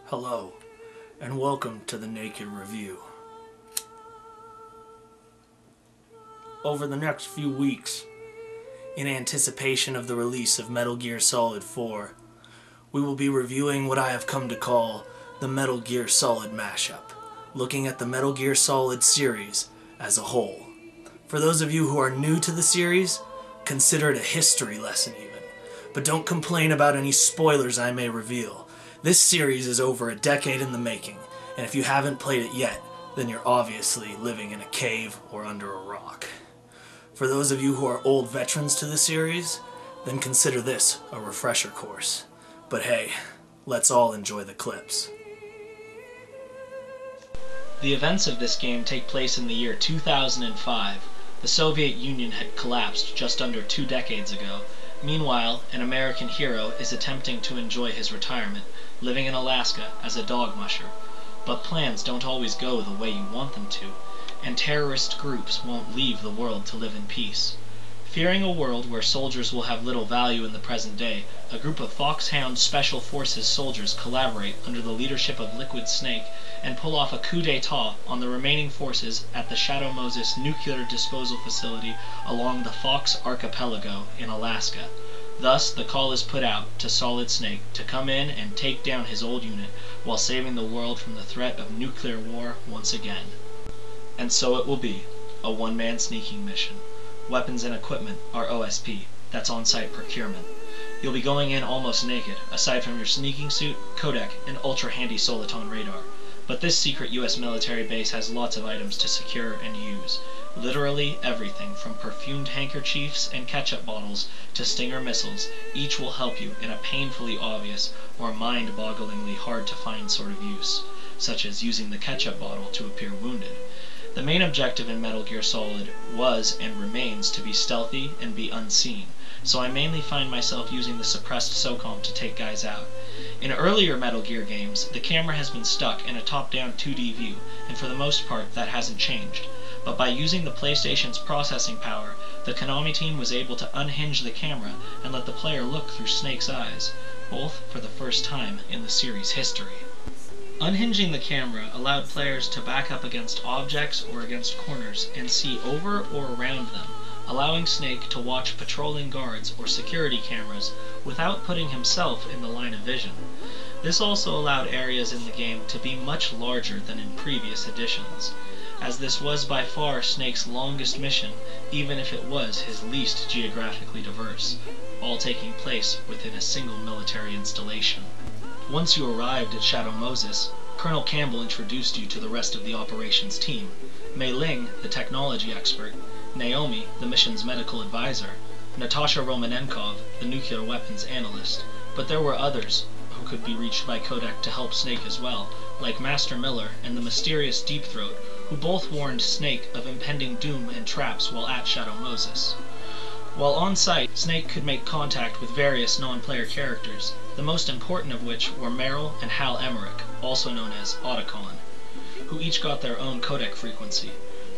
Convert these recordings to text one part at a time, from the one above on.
Hello, and welcome to the Naked Review. Over the next few weeks, in anticipation of the release of Metal Gear Solid 4, we will be reviewing what I have come to call the Metal Gear Solid mashup, looking at the Metal Gear Solid series as a whole. For those of you who are new to the series, consider it a history lesson even, but don't complain about any spoilers I may reveal. This series is over a decade in the making, and if you haven't played it yet, then you're obviously living in a cave or under a rock. For those of you who are old veterans to the series, then consider this a refresher course. But hey, let's all enjoy the clips. The events of this game take place in the year 2005. The Soviet Union had collapsed just under 2 decades ago. Meanwhile, an American hero is attempting to enjoy his retirement, living in Alaska as a dog musher. But plans don't always go the way you want them to, and terrorist groups won't leave the world to live in peace. Fearing a world where soldiers will have little value in the present day, a group of Foxhound Special Forces soldiers collaborate under the leadership of Liquid Snake and pull off a coup d'etat on the remaining forces at the Shadow Moses nuclear disposal facility along the Fox Archipelago in Alaska. Thus, the call is put out to Solid Snake to come in and take down his old unit while saving the world from the threat of nuclear war once again. And so it will be, a one-man sneaking mission. Weapons and equipment are OSP, that's on-site procurement. You'll be going in almost naked, aside from your sneaking suit, codec, and ultra-handy Soliton radar. But this secret US military base has lots of items to secure and use. Literally everything from perfumed handkerchiefs and ketchup bottles to Stinger missiles, each will help you in a painfully obvious or mind-bogglingly hard-to-find sort of use, such as using the ketchup bottle to appear wounded. The main objective in Metal Gear Solid was and remains to be stealthy and be unseen, so I mainly find myself using the suppressed SOCOM to take guys out. In earlier Metal Gear games, the camera has been stuck in a top-down 2D view, and for the most part that hasn't changed. But by using the PlayStation's processing power, the Konami team was able to unhinge the camera and let the player look through Snake's eyes, both for the first time in the series' history. Unhinging the camera allowed players to back up against objects or against corners and see over or around them, allowing Snake to watch patrolling guards or security cameras without putting himself in the line of vision. This also allowed areas in the game to be much larger than in previous editions, as this was by far Snake's longest mission, even if it was his least geographically diverse, all taking place within a single military installation. Once you arrived at Shadow Moses, Colonel Campbell introduced you to the rest of the operations team. Mei Ling, the technology expert, Naomi, the mission's medical advisor, Natasha Romanenkov, the nuclear weapons analyst. But there were others who could be reached by codec to help Snake as well, like Master Miller and the mysterious Deep Throat, who both warned Snake of impending doom and traps while at Shadow Moses. While on site, Snake could make contact with various non-player characters, the most important of which were Meryl and Hal Emmerich, also known as Otacon, who each got their own codec frequency,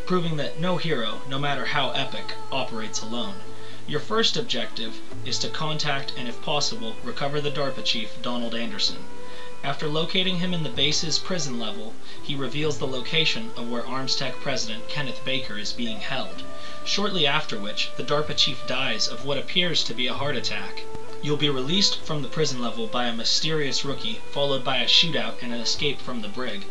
proving that no hero, no matter how epic, operates alone. Your first objective is to contact and, if possible, recover the DARPA chief, Donald Anderson. After locating him in the base's prison level, he reveals the location of where ArmsTech President Kenneth Baker is being held, shortly after which the DARPA chief dies of what appears to be a heart attack. You'll be released from the prison level by a mysterious rookie, followed by a shootout and an escape from the brig.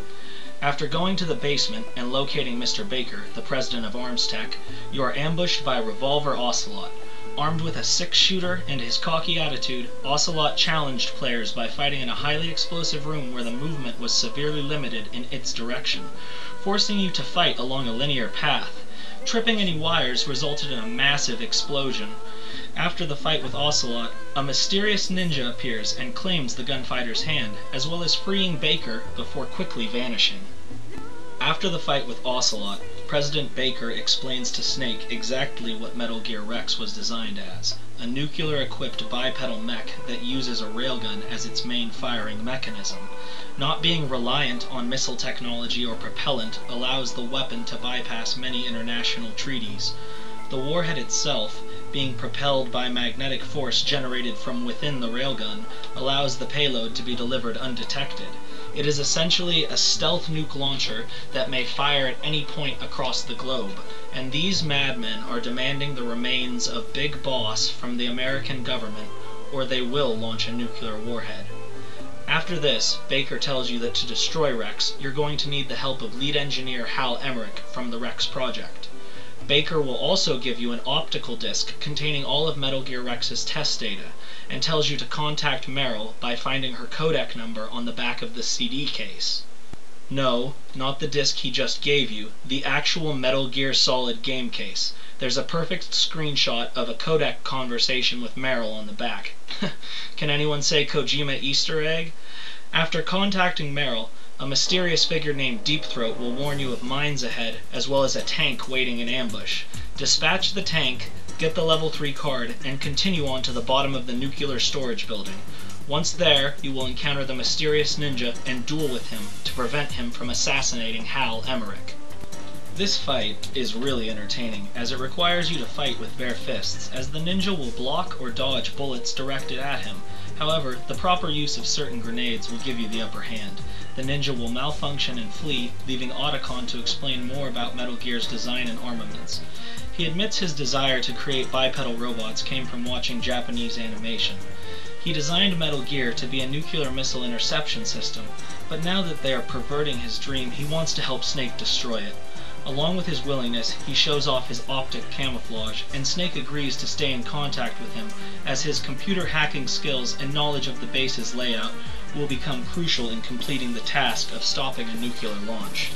After going to the basement and locating Mr. Baker, the president of ArmsTech, you are ambushed by Revolver Ocelot. Armed with a 6-shooter and his cocky attitude, Ocelot challenged players by fighting in a highly explosive room where the movement was severely limited in its direction, forcing you to fight along a linear path. Tripping any wires resulted in a massive explosion. After the fight with Ocelot, a mysterious ninja appears and claims the gunfighter's hand, as well as freeing Baker before quickly vanishing. After the fight with Ocelot, President Baker explains to Snake exactly what Metal Gear Rex was designed as, a nuclear-equipped bipedal mech that uses a railgun as its main firing mechanism. Not being reliant on missile technology or propellant allows the weapon to bypass many international treaties. The warhead itself being propelled by magnetic force generated from within the railgun, allows the payload to be delivered undetected. It is essentially a stealth nuke launcher that may fire at any point across the globe, and these madmen are demanding the remains of Big Boss from the American government, or they will launch a nuclear warhead. After this, Baker tells you that to destroy Rex, you're going to need the help of lead engineer Hal Emmerich from the Rex project. Baker will also give you an optical disc containing all of Metal Gear Rex's test data, and tells you to contact Meryl by finding her codec number on the back of the CD case. No, not the disc he just gave you, the actual Metal Gear Solid game case. There's a perfect screenshot of a codec conversation with Meryl on the back. Can anyone say Kojima Easter egg? After contacting Meryl, a mysterious figure named Deep Throat will warn you of mines ahead, as well as a tank waiting in ambush. Dispatch the tank, get the level 3 card, and continue on to the bottom of the nuclear storage building. Once there, you will encounter the mysterious ninja and duel with him to prevent him from assassinating Hal Emmerich. This fight is really entertaining, as it requires you to fight with bare fists, as the ninja will block or dodge bullets directed at him. However, the proper use of certain grenades will give you the upper hand. The ninja will malfunction and flee, leaving Otacon to explain more about Metal Gear's design and armaments. He admits his desire to create bipedal robots came from watching Japanese animation. He designed Metal Gear to be a nuclear missile interception system, but now that they are perverting his dream, he wants to help Snake destroy it. Along with his willingness, he shows off his optic camouflage, and Snake agrees to stay in contact with him, as his computer hacking skills and knowledge of the base's layout will become crucial in completing the task of stopping a nuclear launch.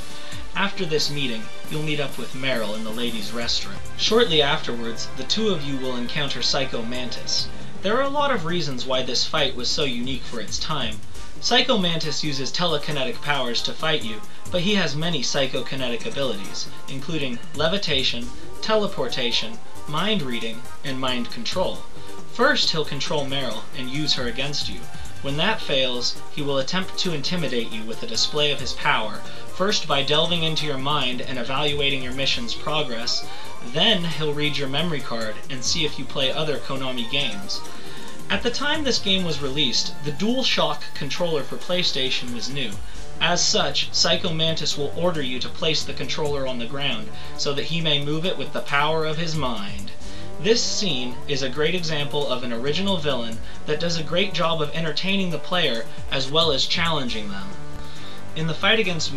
After this meeting, you'll meet up with Meryl in the ladies' restroom. Shortly afterwards, the two of you will encounter Psycho Mantis. There are a lot of reasons why this fight was so unique for its time. Psycho Mantis uses telekinetic powers to fight you, but he has many psychokinetic abilities, including levitation, teleportation, mind reading, and mind control. First, he'll control Meryl and use her against you. When that fails, he will attempt to intimidate you with a display of his power, first by delving into your mind and evaluating your mission's progress. Then he'll read your memory card and see if you play other Konami games. At the time this game was released, the DualShock controller for PlayStation was new. As such, Psycho Mantis will order you to place the controller on the ground, so that he may move it with the power of his mind. This scene is a great example of an original villain that does a great job of entertaining the player as well as challenging them. In the fight against